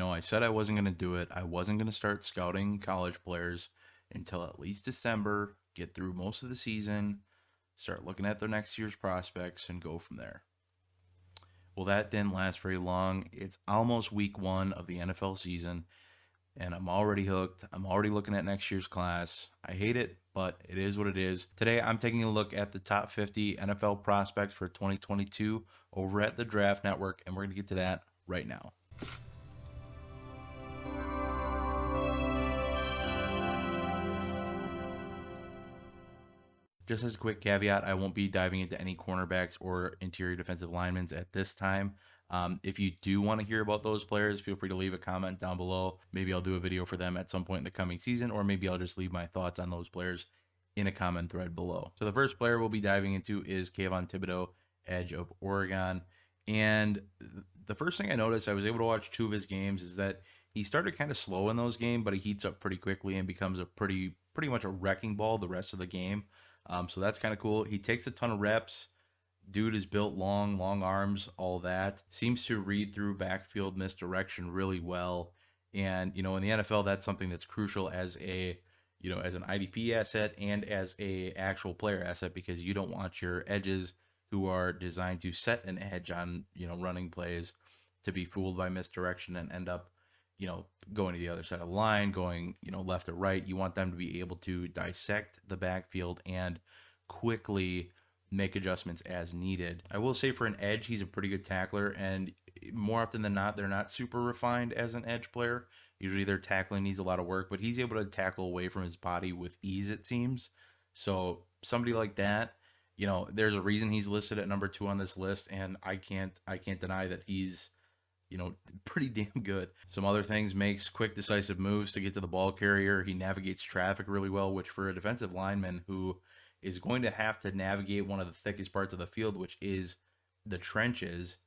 I said I wasn't going to do it. I wasn't going to start scouting college players until at least December, get through most of the season, start looking at their next year's prospects, and go from there. Well, that didn't last very long. It's almost week one of the NFL season, and I'm already hooked. I'm already looking at next year's class. I hate it, but it is what it is. Today, I'm taking a look at the top 50 NFL prospects for 2022 over at the Draft Network, and we're going to get to that right now. Just as a quick caveat, I won't be diving into any cornerbacks or interior defensive linemen at this time. If you do want to hear about those players, feel free to leave a comment down below. Maybe I'll do a video for them at some point in the coming season, or maybe I'll just leave my thoughts on those players in a comment thread below. So the first player we'll be diving into is Kvon Thibodeau, edge of Oregon. And the first thing I noticed, I was able to watch two of his games, is that he started kind of slow in those games, but he heats up pretty quickly and becomes a pretty much a wrecking ball the rest of the game. So that's kind of cool. He takes a ton of reps. Dude is built long arms, all that. Seems to read through backfield misdirection really well. And, in the NFL, that's something that's crucial as as an IDP asset and as a actual player asset, because you don't want your edges who are designed to set an edge on, running plays to be fooled by misdirection and end up, going to the other side of the line, going, left or right. You want them to be able to dissect the backfield and quickly make adjustments as needed. I will say for an edge, he's a pretty good tackler, and more often than not, they're not super refined as an edge player. Usually their tackling needs a lot of work, but he's able to tackle away from his body with ease, it seems. So somebody like that, there's a reason he's listed at number 2 on this list, and I can't deny that he's pretty damn good. Some other things: makes quick, decisive moves to get to the ball carrier. He navigates traffic really well, which for a defensive lineman who is going to have to navigate one of the thickest parts of the field, which is the trenches,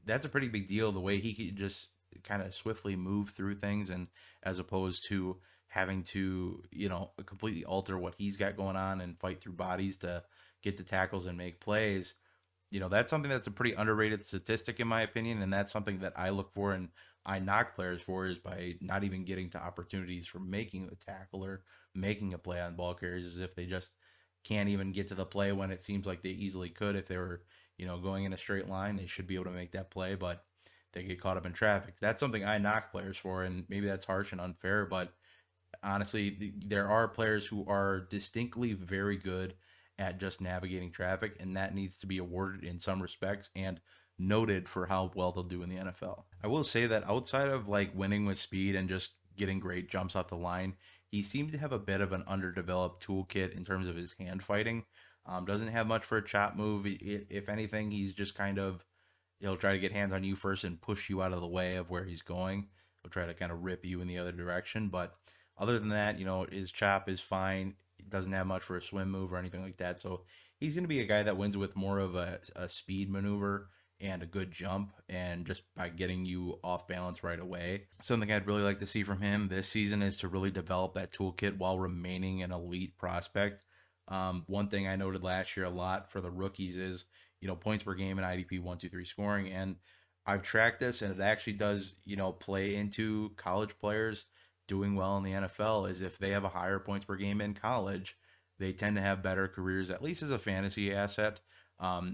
that's a pretty big deal. The way he can just kind of swiftly move through things, and as opposed to having to, completely alter what he's got going on and fight through bodies to get the tackles and make plays. That's something that's a pretty underrated statistic in my opinion, and that's something that I look for and I knock players for, is by not even getting to opportunities for making a tackle or making a play on ball carriers, as if they just can't even get to the play when it seems like they easily could. If they were, going in a straight line, they should be able to make that play, but they get caught up in traffic. That's something I knock players for, and maybe that's harsh and unfair, but honestly, there are players who are distinctly very good at just navigating traffic, and that needs to be awarded in some respects and noted for how well they'll do in the NFL. I will say that outside of like winning with speed and just getting great jumps off the line, he seems to have a bit of an underdeveloped toolkit in terms of his hand fighting. Doesn't have much for a chop move. If anything, he's just kind of, he'll try to get hands on you first and push you out of the way of where he's going. He'll try to kind of rip you in the other direction, but other than that, his chop is fine. He doesn't have much for a swim move or anything like that. So he's going to be a guy that wins with more of a speed maneuver and a good jump, and just by getting you off balance right away. Something I'd really like to see from him this season is to really develop that toolkit while remaining an elite prospect. One thing I noted last year a lot for the rookies is, points per game in IDP 1-2-3 scoring. And I've tracked this, and it actually does, play into college players doing well in the NFL. Is if they have a higher points per game in college, they tend to have better careers, at least as a fantasy asset,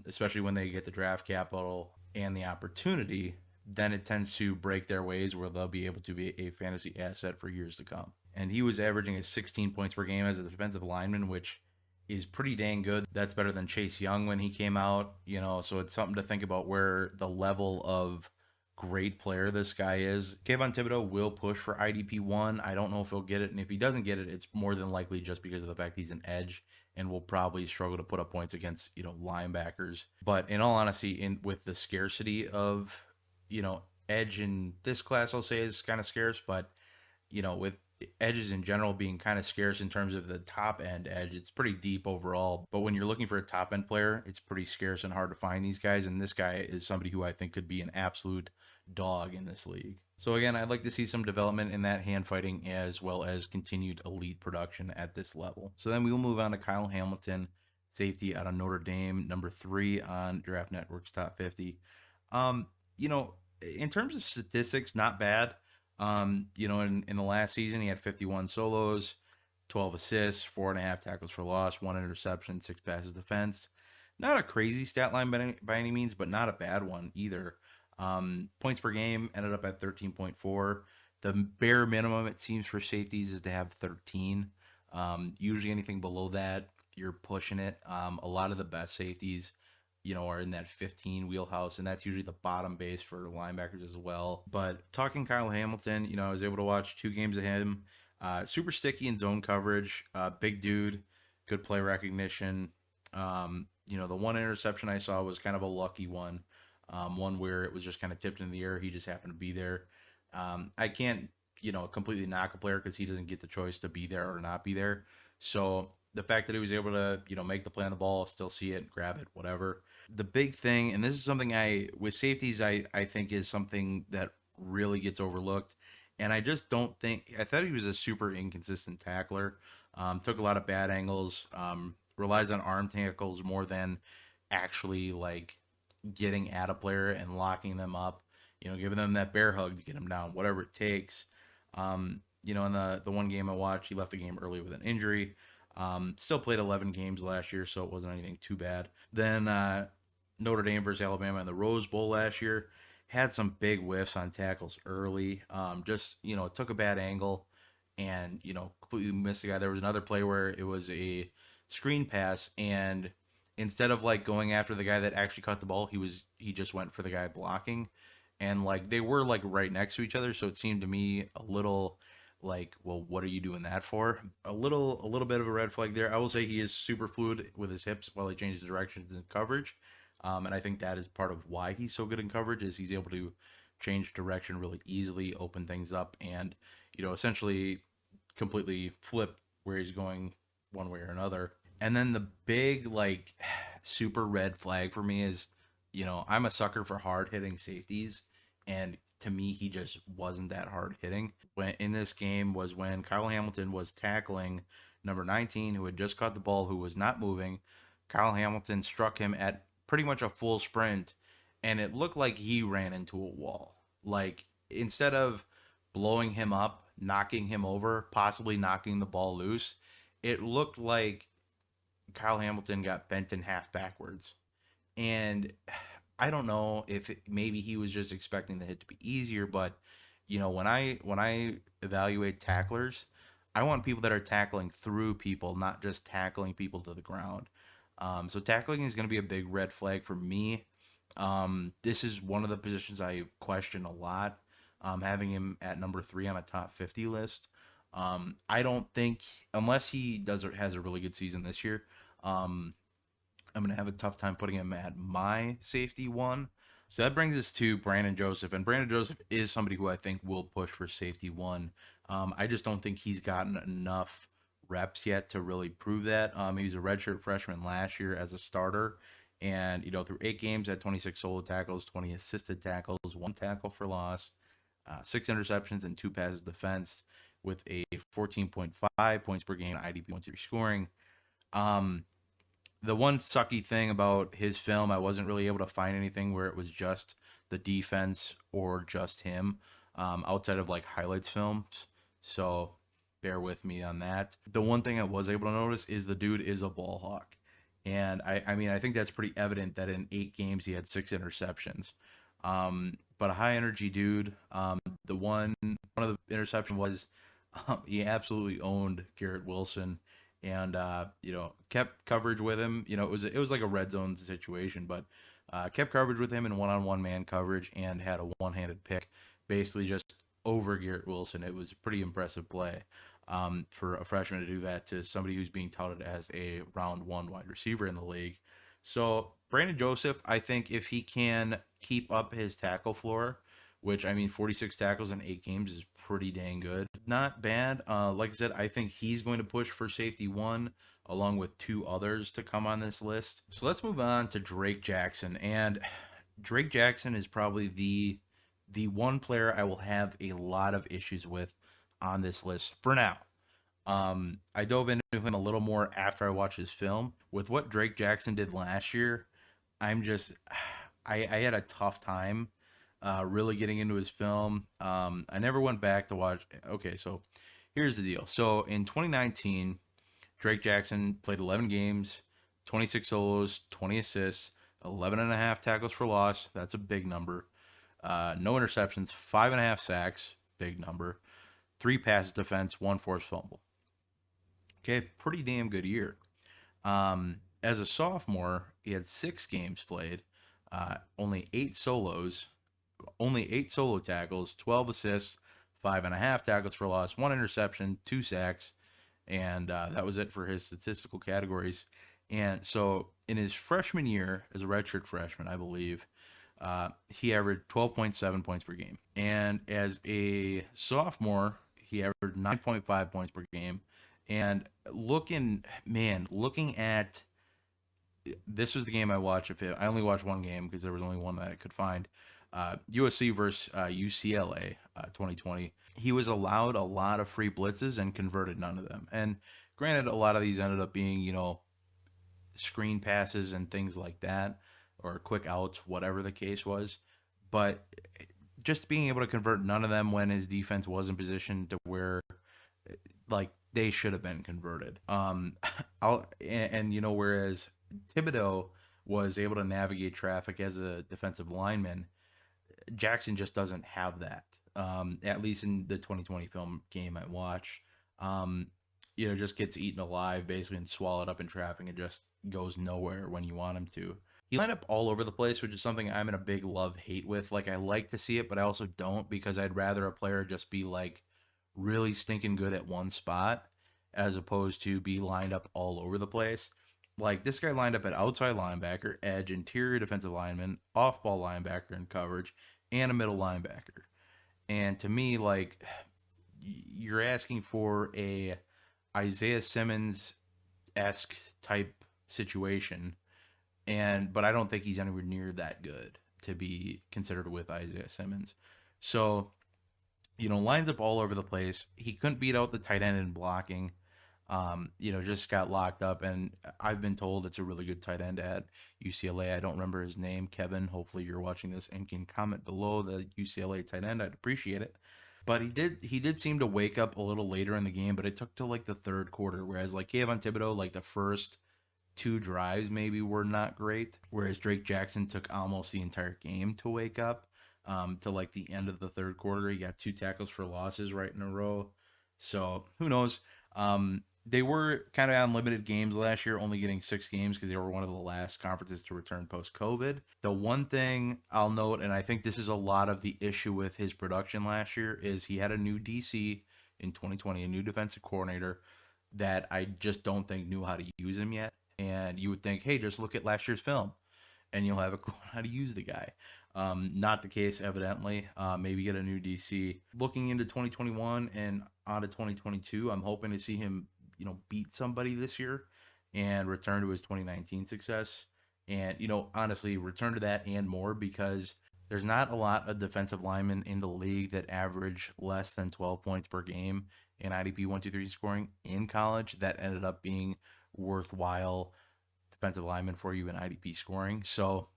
especially when they get the draft capital and the opportunity. Then it tends to break their ways where they'll be able to be a fantasy asset for years to come. And he was averaging a 16 points per game as a defensive lineman, which is pretty dang good. That's better than Chase Young when he came out, so it's something to think about where the level of great player this guy is. Kvon Thibodeau will push for IDP 1. I don't know if he'll get it, and if he doesn't get it, it's more than likely just because of the fact he's an edge and will probably struggle to put up points against, linebackers. But in all honesty, with the scarcity of, edge in this class, I'll say is kind of scarce, but with edges in general being kind of scarce in terms of the top end edge, it's pretty deep overall. But when you're looking for a top end player, it's pretty scarce and hard to find these guys. And this guy is somebody who I think could be an absolute dog in this league. So again, I'd like to see some development in that hand fighting as well as continued elite production at this level. So then we will move on to Kyle Hamilton, safety out of Notre Dame, number 3 on Draft Network's top 50. In terms of statistics, not bad. In the last season, he had 51 solos, 12 assists, 4.5 tackles for loss, one interception, six passes defense. Not a crazy stat line by any means, but not a bad one either. Points per game ended up at 13.4. The bare minimum, it seems, for safeties is to have 13. Usually anything below that, you're pushing it. A lot of the best safeties, are in that 15 wheelhouse, and that's usually the bottom base for linebackers as well. But talking Kyle Hamilton, I was able to watch 2 games of him. Super sticky in zone coverage, big dude, good play recognition. The one interception I saw was kind of a lucky one, one where it was just kind of tipped in the air. He just happened to be there. I can't, completely knock a player because he doesn't get the choice to be there or not be there. So the fact that he was able to, make the play on the ball, still see it, grab it, whatever. The big thing, and this is something with safeties, I think is something that really gets overlooked. And I just don't think, I thought he was a super inconsistent tackler. Took a lot of bad angles, relies on arm tackles more than actually like getting at a player and locking them up, giving them that bear hug to get them down, whatever it takes. In the one game I watched, he left the game early with an injury. Still played 11 games last year, so it wasn't anything too bad. Then Notre Dame versus Alabama in the Rose Bowl last year had some big whiffs on tackles early. Just took a bad angle and completely missed the guy. There was another play where it was a screen pass, and instead of like going after the guy that actually caught the ball, he just went for the guy blocking, and like they were like right next to each other, so it seemed to me a little like, well, what are you doing that for? A little bit of a red flag there. I will say he is super fluid with his hips while he changes directions in coverage, and I think that is part of why he's so good in coverage is he's able to change direction really easily, open things up, and essentially completely flip where he's going one way or another. And then the big like super red flag for me is, I'm a sucker for hard hitting safeties, and to me he just wasn't that hard hitting. When in this game was when Kyle Hamilton was tackling number 19 who had just caught the ball who was not moving. Kyle Hamilton struck him at pretty much a full sprint, and it looked like he ran into a wall. Like instead of blowing him up, knocking him over, possibly knocking the ball loose, it looked like Kyle Hamilton got bent in half backwards. And I don't know if maybe he was just expecting the hit to be easier, but when I evaluate tacklers, I want people that are tackling through people, not just tackling people to the ground. So tackling is going to be a big red flag for me. This is one of the positions I question a lot. Having him at number 3 on a top 50 list. I don't think unless he does or has a really good season this year, um, I'm gonna have a tough time putting him at my safety one. So that brings us to Brandon Joseph, and Brandon Joseph is somebody who I think will push for safety one. I just don't think he's gotten enough reps yet to really prove that. He was a redshirt freshman last year as a starter, and through 8 games, had 26 solo tackles, 20 assisted tackles, one tackle for loss, 6 interceptions, and 2 passes defense, with a 14.5 points per game IDP scoring. Um, the one sucky thing about his film, I wasn't really able to find anything where it was just the defense or just him, outside of like highlights films. So bear with me on that. The one thing I was able to notice is the dude is a ball hawk. And I mean, I think that's pretty evident that in 8 games he had 6 interceptions. But a high energy dude. One of the interception was he absolutely owned Garrett Wilson, and kept coverage with him. It was like a red zone situation, but kept coverage with him in one-on-one man coverage and had a one-handed pick, basically just over Garrett Wilson. It was a pretty impressive play, for a freshman to do that to somebody who's being touted as a round 1 wide receiver in the league. So Brandon Joseph, I think if he can keep up his tackle floor, which I mean, 46 tackles in 8 games is pretty dang good. Not bad. Like I said, I think he's going to push for safety one, along with 2 others to come on this list. So let's move on to Drake Jackson, and Drake Jackson is probably the one player I will have a lot of issues with on this list for now. I dove into him a little more after I watched his film. With what Drake Jackson did last year, I'm just I had a tough time really getting into his film. I never went back to watch. Okay, so here's the deal. So in 2019, Drake Jackson played 11 games, 26 solos, 20 assists, 11 and a half tackles for loss. That's a big number. No interceptions, 5.5 sacks, big number. 3 passes defense, 1 forced fumble. Okay, pretty damn good year. As a sophomore, he had 6 games played, only 8 solos, only 8 solo tackles, 12 assists, 5.5 tackles for loss, 1 interception, 2 sacks, and that was it for his statistical categories. And so in his freshman year, as a redshirt freshman, I believe, he averaged 12.7 points per game. And as a sophomore, he averaged 9.5 points per game. And looking at this was the game I watched of him. I only watched one game because there was only one that I could find. USC versus UCLA 2020. He was allowed a lot of free blitzes and converted none of them. And granted, a lot of these ended up being, screen passes and things like that, or quick outs, whatever the case was. But just being able to convert none of them when his defense was in position to where like they should have been converted. Whereas Thibodeau was able to navigate traffic as a defensive lineman, Jackson just doesn't have that. At least in the 2020 film game I watched, just gets eaten alive basically and swallowed up in traffic and just goes nowhere when you want him to. He lined up all over the place, which is something I'm in a big love hate with. Like I like to see it, but I also don't because I'd rather a player just be like really stinking good at one spot as opposed to be lined up all over the place. Like this guy lined up at outside linebacker, edge, interior defensive lineman, off ball linebacker in coverage, and a middle linebacker. And to me, like you're asking for a Isaiah Simmons esque type situation, but I don't think he's anywhere near that good to be considered with Isaiah Simmons. So lines up all over the place. He couldn't beat out the tight end in blocking. Just got locked up, and I've been told it's a really good tight end at UCLA. I don't remember his name, Kevin. Hopefully, you're watching this and can comment below the UCLA tight end. I'd appreciate it. But he did seem to wake up a little later in the game, but it took till like the third quarter. Whereas like Kvon Thibodeau, like the first 2 drives maybe were not great. Whereas Drake Jackson took almost the entire game to wake up. To like the end of the third quarter, he got 2 tackles for losses right in a row. So who knows? They were kind of on limited games last year, only getting 6 games because they were one of the last conferences to return post-COVID. The one thing I'll note, and I think this is a lot of the issue with his production last year, is he had a new DC in 2020, a new defensive coordinator that I just don't think knew how to use him yet. And you would think, hey, just look at last year's film and you'll have a clue how to use the guy. Not the case, evidently. Maybe get a new DC. Looking into 2021 and on to 2022, I'm hoping to see him, beat somebody this year and return to his 2019 success. And, honestly, return to that and more because there's not a lot of defensive linemen in the league that average less than 12 points per game in IDP 1-2-3 scoring in college that ended up being worthwhile defensive linemen for you in IDP scoring. So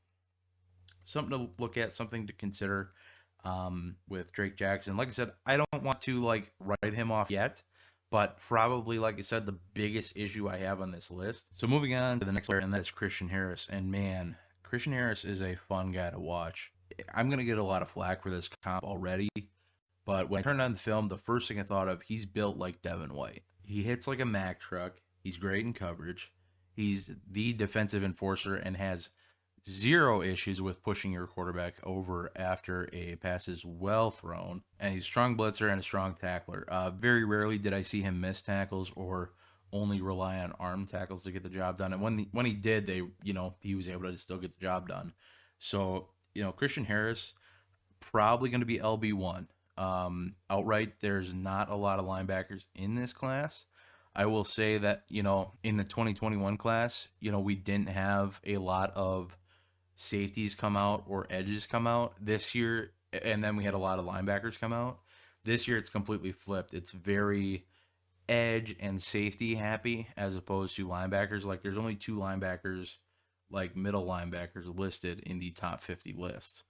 something to look at, something to consider with Drake Jackson. Like I said, I don't want to like write him off yet, but probably, like I said, the biggest issue I have on this list. So moving on to the next player, and that's Christian Harris. And man, Christian Harris is a fun guy to watch. I'm going to get a lot of flack for this comp already, but when I turned on the film, the first thing I thought of, he's built like Devin White. He hits like a Mack truck. He's great in coverage. He's the defensive enforcer and has zero issues with pushing your quarterback over after a pass is well thrown. And he's a strong blitzer and a strong tackler. Very rarely did I see him miss tackles or only rely on arm tackles to get the job done. And when he did, he was able to still get the job done. So, Christian Harris, probably going to be LB1. Outright, there's not a lot of linebackers in this class. I will say that, in the 2021 class, we didn't have a lot of safeties come out or edges come out this year, and then we had a lot of linebackers come out. This year, it's completely flipped. It's very edge and safety happy as opposed to linebackers. Like, there's only 2 linebackers, like middle linebackers, listed in the top 50 list.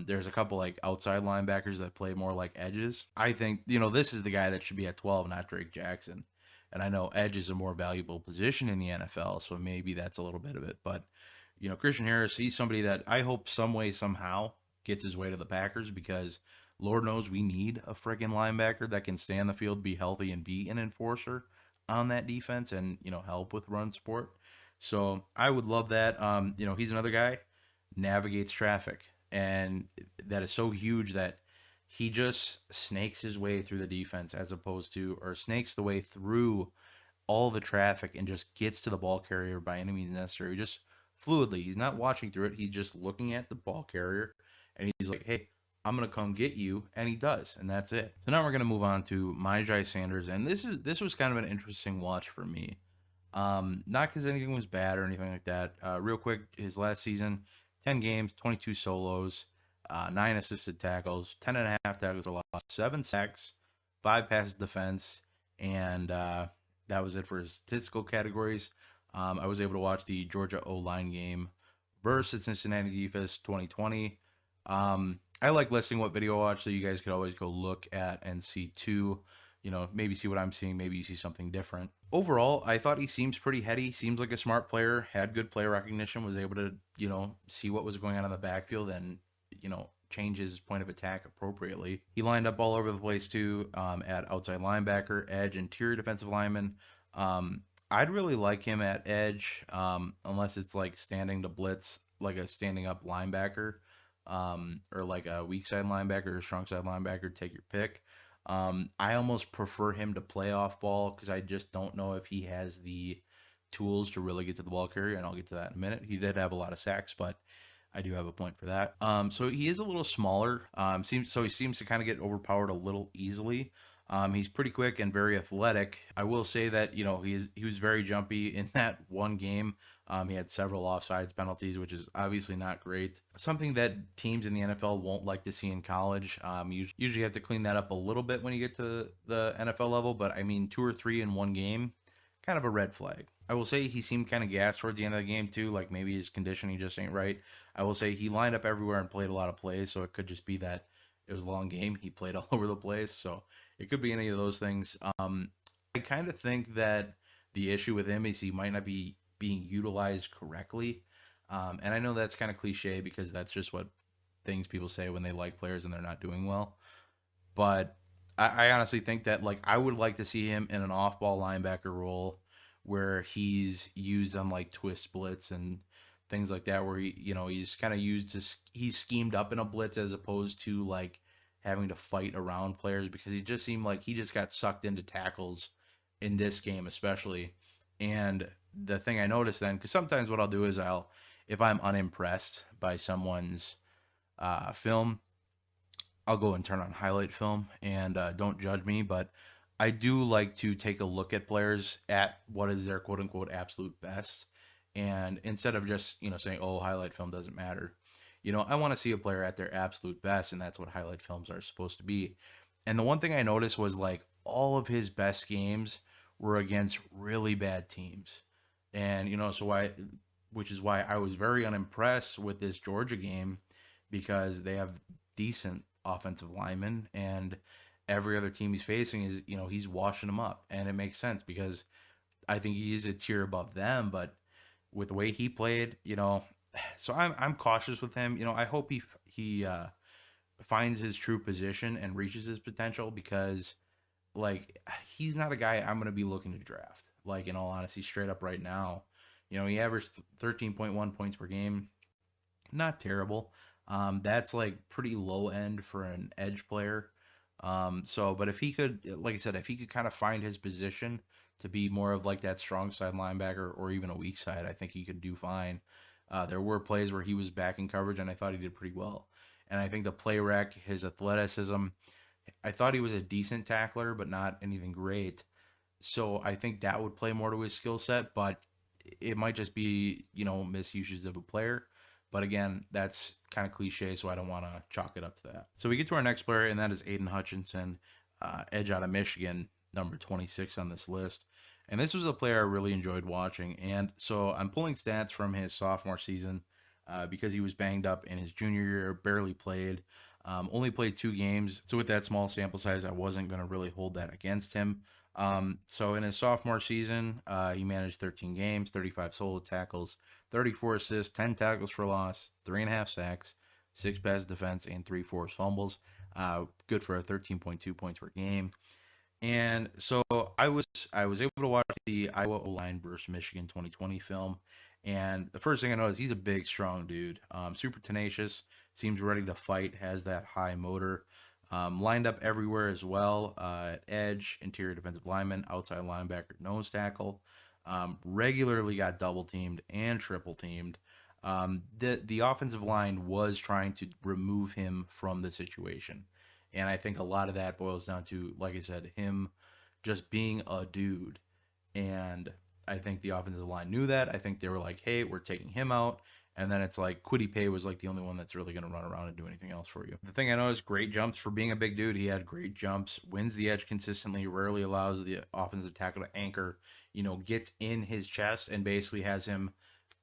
There's a couple like outside linebackers that play more like edges. I think, this is the guy that should be at 12, not Drake Jackson. And I know edge is a more valuable position in the NFL, so maybe that's a little bit of it. But, Christian Harris, he's somebody that I hope some way, somehow gets his way to the Packers because Lord knows we need a friggin' linebacker that can stay on the field, be healthy, and be an enforcer on that defense and, help with run support. So I would love that. He's another guy, navigates traffic. And that is so huge that he just snakes his way through the defense as opposed to, or snakes the way through all the traffic and just gets to the ball carrier by any means necessary. Just fluidly. He's not watching through it. He's just looking at the ball carrier and he's like, hey, I'm gonna come get you, and he does, and that's it. So now we're gonna move on to Myjai Sanders, and this was kind of an interesting watch for me. Not because anything was bad or anything like that. Real quick, his last season, 10 games, 22 solos, 9 assisted tackles, 10.5 tackles for loss, 7 sacks, 5 passes defense, and that was it for his statistical categories. I was able to watch the Georgia O-line game versus Cincinnati Defense 2020. I like listing what video I watch, so you guys could always go look at and see too. Maybe see what I'm seeing. Maybe you see something different. Overall, I thought he seems pretty heady. Seems like a smart player. Had good player recognition. Was able to, see what was going on in the backfield and, change his point of attack appropriately. He lined up all over the place too, at outside linebacker, edge, interior defensive lineman. I'd really like him at edge, unless it's like standing to blitz, like a standing up linebacker, or like a weak side linebacker or strong side linebacker. Take your pick. I almost prefer him to play off ball because I just don't know if he has the tools to really get to the ball carrier, and I'll get to that in a minute. He did have a lot of sacks, but I do have a point for that. So he is a little smaller. He seems to kind of get overpowered a little easily. He's pretty quick and very athletic. I will say that he was very jumpy in that one game. He had several offsides penalties, which is obviously not great. Something that teams in the NFL won't like to see in college. You usually have to clean that up a little bit when you get to the NFL level, but I mean 2 or 3 in one game, kind of a red flag. I will say he seemed kind of gassed towards the end of the game too, like maybe his conditioning just ain't right. I will say he lined up everywhere and played a lot of plays, so it could just be that it was a long game. He played all over the place, so it could be any of those things. I kind of think that the issue with him is he might not be being utilized correctly. And I know that's kind of cliche because that's just what things people say when they like players and they're not doing well. But I honestly think that like I would like to see him in an off-ball linebacker role where he's used on like twist blitz and things like that, where he's kind of used to he's schemed up in a blitz as opposed to like having to fight around players because he just seemed like he just got sucked into tackles in this game especially. And the thing I noticed then, because sometimes what I'll do is if I'm unimpressed by someone's film, I'll go and turn on highlight film and don't judge me, but I do like to take a look at players at what is their quote unquote absolute best. And instead of just, saying, oh, highlight film doesn't matter, I want to see a player at their absolute best. And that's what highlight films are supposed to be. And the one thing I noticed was like all of his best games were against really bad teams. And, which is why I was very unimpressed with this Georgia game because they have decent offensive linemen, and every other team he's facing is, he's washing them up, and it makes sense because I think he is a tier above them. But with the way he played, so I'm cautious with him. I hope he finds his true position and reaches his potential because like he's not a guy I'm gonna be looking to draft. Like in all honesty, straight up right now, he averaged 13.1 points per game, not terrible. That's like pretty low end for an edge player. But if he could, like I said, if he could kind of find his position to be more of like that strong side linebacker or even a weak side, I think he could do fine. There were plays where he was back in coverage, and I thought he did pretty well. And I think the play rec, his athleticism, I thought he was a decent tackler, but not anything great. So I think that would play more to his skill set, but it might just be, misuses of a player. But again, that's kind of cliche, so I don't want to chalk it up to that. So we get to our next player, and that is Aiden Hutchinson, edge out of Michigan, number 26 on this list. And this was a player I really enjoyed watching. And so I'm pulling stats from his sophomore season. because he was banged up in his junior year, barely played. Only played 2 games. So with that small sample size, I wasn't going to really hold that against him. So in his sophomore season, he managed 13 games, 35 solo tackles, 34 assists, 10 tackles for loss, 3.5 sacks, 6 pass defense, and 3 forced fumbles. Good for a 13.2 points per game. And so I was able to watch the Iowa O-line versus Michigan 2020 film, and the first thing I noticed, he's a big, strong dude, super tenacious, seems ready to fight, has that high motor, lined up everywhere as well, at edge, interior defensive lineman, outside linebacker, nose tackle, regularly got double teamed and triple teamed. The offensive line was trying to remove him from the situation. And I think a lot of that boils down to, like I said, him just being a dude. And I think the offensive line knew that. I think they were like, hey, we're taking him out. And then it's like Quiddy Pay was like the only one that's really going to run around and do anything else for you. The thing I know is great jumps for being a big dude. He had great jumps, wins the edge consistently, rarely allows the offensive tackle to anchor, gets in his chest and basically has him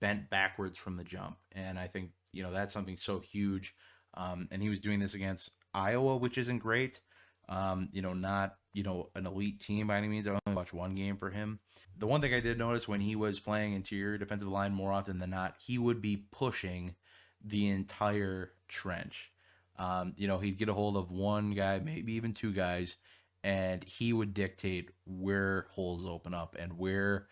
bent backwards from the jump. And I think, that's something so huge. And he was doing this against Iowa, which isn't great. Not, an elite team by any means. I only watched 1 game for him. The one thing I did notice when he was playing interior defensive line more often than not, he would be pushing the entire trench. He'd get a hold of one guy, maybe even 2 guys, and he would dictate where holes open up and where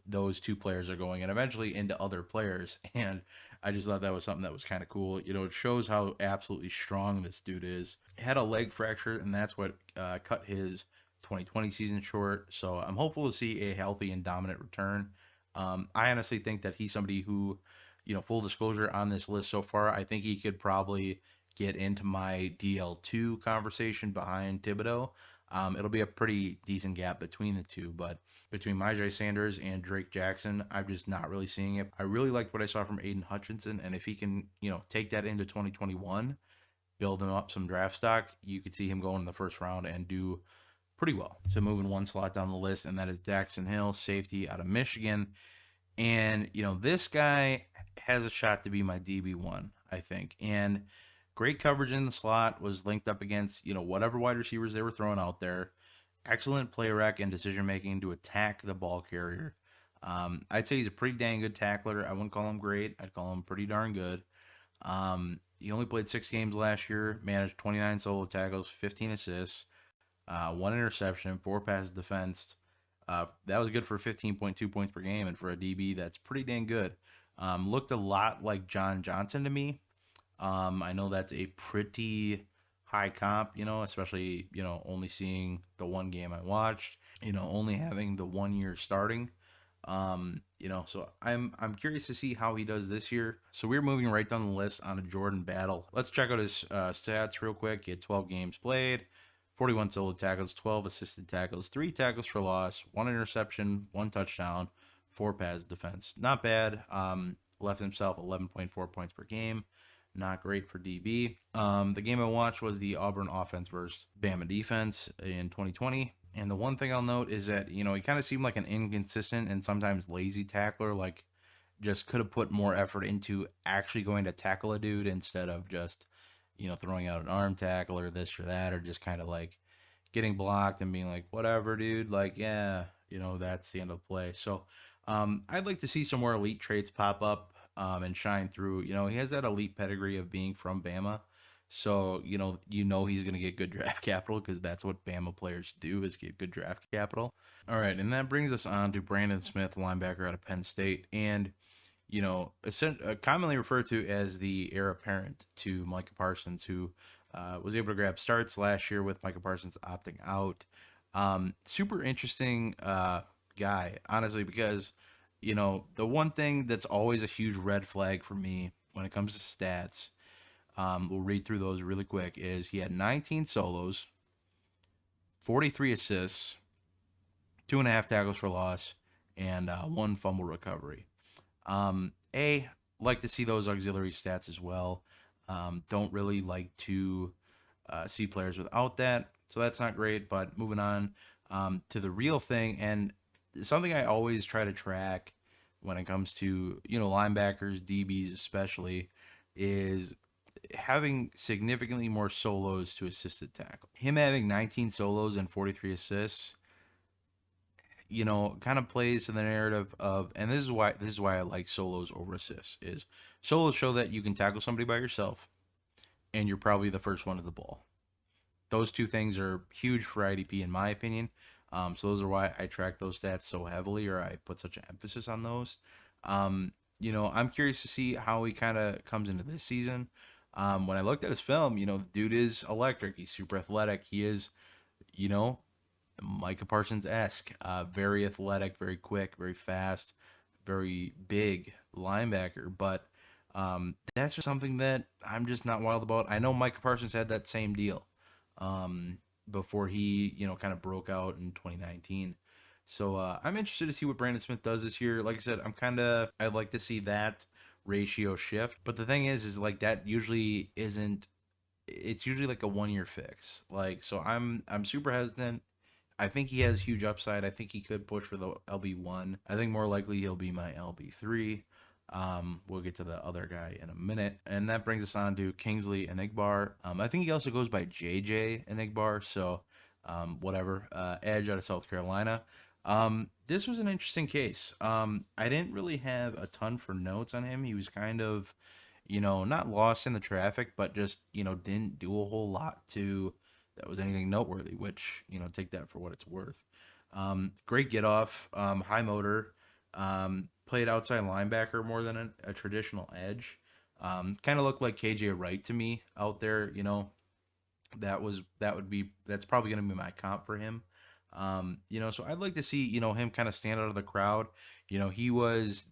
those 2 players are going, and eventually into other players. And I just thought that was something that was kind of cool. It shows how absolutely strong this dude is. Had a leg fracture, and that's what cut his 2020 season short. So I'm hopeful to see a healthy and dominant return. I honestly think that he's somebody who, full disclosure on this list so far, I think he could probably get into my DL2 conversation behind Thibodeau. It'll be a pretty decent gap between the two, but between Myjai Sanders and Drake Jackson, I'm just not really seeing it. I really liked what I saw from Aiden Hutchinson, and if he can, take that into 2021, build him up some draft stock, you could see him go in the first round and do pretty well. So moving one slot down the list, and that is Daxton Hill, safety out of Michigan. And, this guy has a shot to be my DB1, I think. And great coverage in the slot, was linked up against, whatever wide receivers they were throwing out there. Excellent play rec and decision making to attack the ball carrier. I'd say he's a pretty dang good tackler. I wouldn't call him great. I'd call him pretty darn good. He only played 6 games last year, managed 29 solo tackles, 15 assists, 1 interception, 4 passes defensed. That was good for 15.2 points per game, and for a DB, that's pretty dang good. Looked a lot like John Johnson to me. I know that's a pretty high comp, especially, only seeing the 1 game I watched, only having the 1 year starting. So I'm curious to see how he does this year. So we're moving right down the list on a Jordan Battle. Let's check out his stats real quick. He had 12 games played, 41 solo tackles, 12 assisted tackles, 3 tackles for loss, 1 interception, 1 touchdown, 4 pass defense. Not bad. Left himself 11.4 points per game. Not great for DB. The game I watched was the Auburn offense versus Bama defense in 2020. And the one thing I'll note is that, he kind of seemed like an inconsistent and sometimes lazy tackler, like just could have put more effort into actually going to tackle a dude instead of just, throwing out an arm tackle or this or that, or just kind of like getting blocked and being like, whatever, dude, like, yeah, that's the end of the play. So I'd like to see some more elite traits pop up and shine through. He has that elite pedigree of being from Bama. So, he's going to get good draft capital because that's what Bama players do, is get good draft capital. All right, and that brings us on to Brandon Smith, linebacker out of Penn State. And, commonly referred to as the heir apparent to Micah Parsons, who was able to grab starts last year with Micah Parsons opting out. Super interesting guy, honestly, because, the one thing that's always a huge red flag for me when it comes to stats, we'll read through those really quick, is he had 19 solos, 43 assists, 2.5 tackles for loss, and 1 fumble recovery. Like to see those auxiliary stats as well. Don't really like to see players without that, so that's not great. But moving on to the real thing, and something I always try to track when it comes to, linebackers, DBs especially, is having significantly more solos to assisted tackle. Him having 19 solos and 43 assists, kind of plays to the narrative of, and this is why I like solos over assists, is solos show that you can tackle somebody by yourself and you're probably the first one to the ball. Those two things are huge for IDP in my opinion. So those are why I track those stats so heavily, or I put such an emphasis on those. I'm curious to see how he kind of comes into this season. When I looked at his film, the dude is electric. He's super athletic. He is, you know, Micah Parsons esque, very athletic, very quick, very fast, very big linebacker. But that's just something that I'm just not wild about. I know Micah Parsons had that same deal before he, kind of broke out in 2019. So I'm interested to see what Brandon Smith does this year. Like I said, I'd like to see that ratio shift. But the thing is like that usually isn't. It's usually like a 1 year fix. Like so, I'm super hesitant. I think he has huge upside. I think he could push for the LB1. I think more likely he'll be my LB3. We'll get to the other guy in a minute. And that brings us on to Kingsley Enigbar. I think he also goes by JJ Enigbar. So, whatever. Edge out of South Carolina. This was an interesting case. I didn't really have a ton for notes on him. He was kind of, not lost in the traffic, but just, didn't do a whole lot that was anything noteworthy, which, take that for what it's worth. Great get off, high motor, played outside linebacker more than a traditional edge. Kind of looked like KJ Wright to me out there, that's probably going to be my comp for him. So I'd like to see, him kind of stand out of the crowd. He was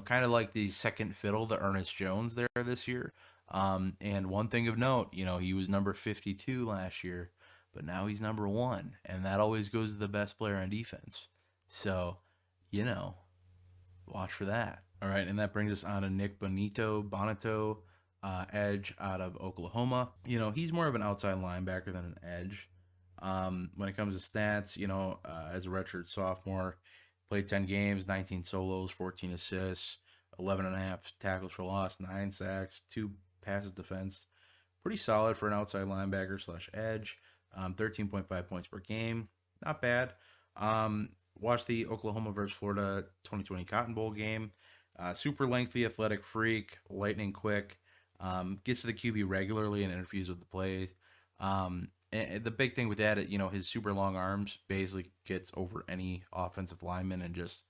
kind of like the second fiddle to Ernest Jones there this year. And one thing of note, he was number 52 last year, but now he's number 1, and that always goes to the best player on defense. So, you know, watch for that. All right, and that brings us on to Nick Bonito, edge out of Oklahoma. He's more of an outside linebacker than an edge. When it comes to stats, as a redshirt sophomore, played 10 games, 19 solos, 14 assists, 11 and a half tackles for loss, 9 sacks, 2 passes defense. Pretty solid for an outside linebacker slash edge. 13.5 points per game. Not bad. Watch the Oklahoma versus Florida 2020 Cotton Bowl game. Super lengthy, athletic freak, lightning quick. Gets to the QB regularly and interferes with the plays. And the big thing with that, his super long arms basically gets over any offensive lineman and just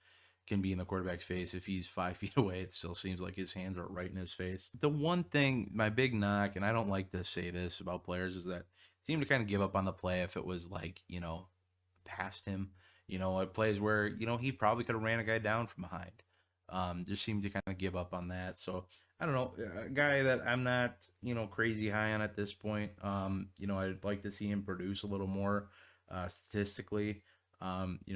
can be in the quarterback's face. If he's 5 feet away, it still seems like his hands are right in his face. The one thing, my big knock, and I don't like to say this about players, is that seem to kind of give up on the play if it was like, past him. It plays where, he probably could have ran a guy down from behind. Just seemed to kind of give up on that. So I don't know, a guy that I'm not, crazy high on at this point. I'd like to see him produce a little more statistically.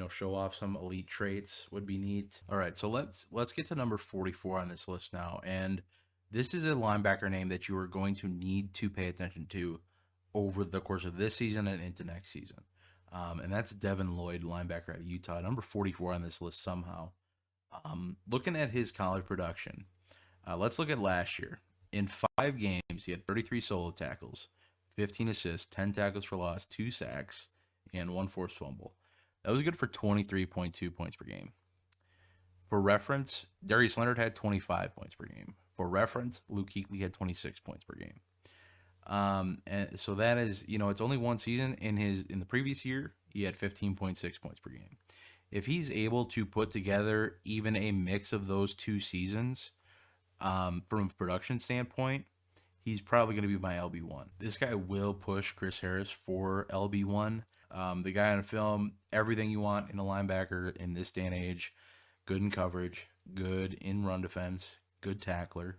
Show off some elite traits would be neat. All right, so let's get to number 44 on this list now. And this is a linebacker name that you are going to need to pay attention to over the course of this season and into next season. And that's Devin Lloyd, linebacker out of Utah, number 44 on this list somehow. Looking at his college production, let's look at last year. In 5 games, he had 33 solo tackles, 15 assists, 10 tackles for loss, 2 sacks, and 1 forced fumble. That was good for 23.2 points per game. For reference, Darius Leonard had 25 points per game. For reference, Luke Kuechly had 26 points per game. And so that is, it's only one season. In the previous year, he had 15.6 points per game. If he's able to put together even a mix of those 2 seasons, from a production standpoint, he's probably going to be my LB1. This guy will push Chris Harris for LB1. The guy on film, everything you want in a linebacker in this day and age. Good in coverage, good in run defense, good tackler,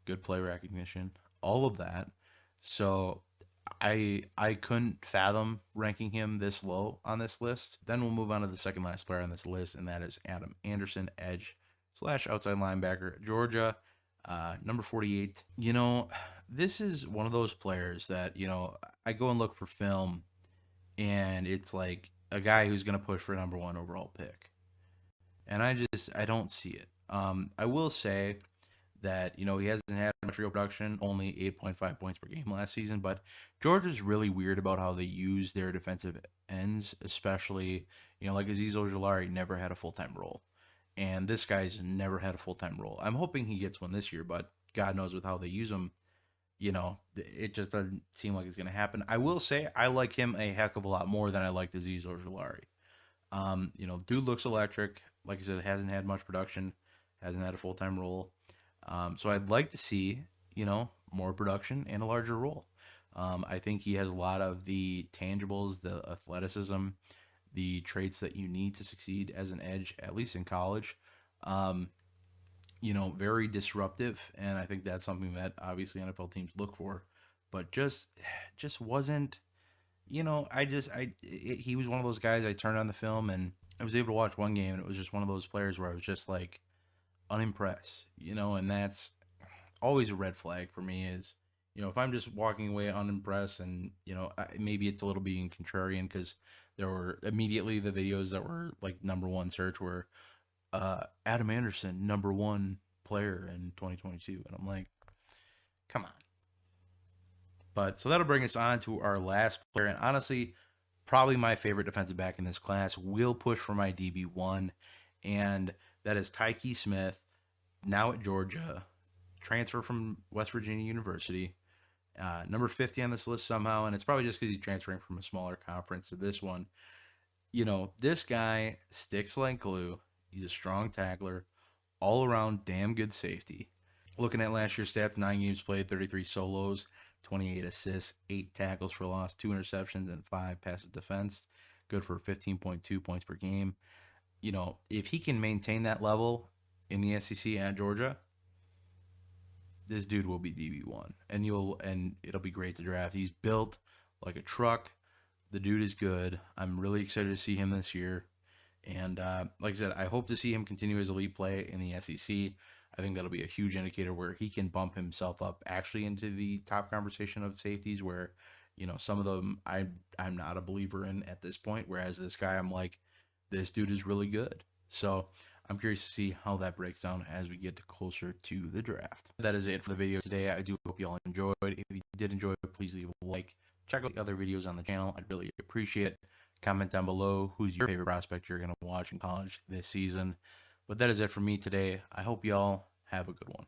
good play recognition, all of that. So I couldn't fathom ranking him this low on this list. Then we'll move on to the second last player on this list, and that is Adam Anderson, edge / outside linebacker at Georgia, number 48. This is one of those players that, I go and look for film, and it's like a guy who's going to push for number 1 overall pick. and I don't see it. I will say that he hasn't had much real production, only 8.5 points per game last season. But Georgia's really weird about how they use their defensive ends, especially like Azeez Ojulari never had a full time role, and this guy's never had a full time role. I'm hoping he gets one this year, but God knows with how they use him, it just doesn't seem like it's going to happen. I will say I like him a heck of a lot more than I liked Azeez Ojulari. Dude looks electric. Like I said, hasn't had much production, hasn't had a full time role. So I'd like to see, more production and a larger role. I think he has a lot of the tangibles, the athleticism, the traits that you need to succeed as an edge, at least in college. Um, very disruptive, and I think that's something that obviously NFL teams look for. But just wasn't. He was one of those guys. I turned on the film and I was able to watch one game, and it was just one of those players where I was just like unimpressed. And that's always a red flag for me. Is if I'm just walking away unimpressed, and maybe it's a little being contrarian because there were immediately the videos that were like number one search were Adam Anderson, number one player in 2022. And I'm like, come on. But so that'll bring us on to our last player. And honestly, probably my favorite defensive back in this class will push for my DB1. And that is Tyki Smith, now at Georgia, transfer from West Virginia University. Number 50 on this list somehow. And it's probably just because he's transferring from a smaller conference to this one. This guy sticks like glue. He's a strong tackler, all around damn good safety. Looking at last year's stats, 9 games played, 33 solos, 28 assists, 8 tackles for loss, 2 interceptions, and 5 passes defense. Good for 15.2 points per game. If he can maintain that level in the SEC at Georgia, this dude will be DB1, and it'll be great to draft. He's built like a truck. The dude is good. I'm really excited to see him this year. And like I said, I hope to see him continue his elite play in the SEC. I think that'll be a huge indicator where he can bump himself up actually into the top conversation of safeties where, some of them I'm not a believer in at this point. Whereas this guy, I'm like, this dude is really good. So I'm curious to see how that breaks down as we get closer to the draft. That is it for the video today. I do hope you all enjoyed. If you did enjoy it, please leave a like. Check out the other videos on the channel. I'd really appreciate it. Comment down below who's your favorite prospect you're going to watch in college this season. But that is it for me today. I hope y'all have a good one.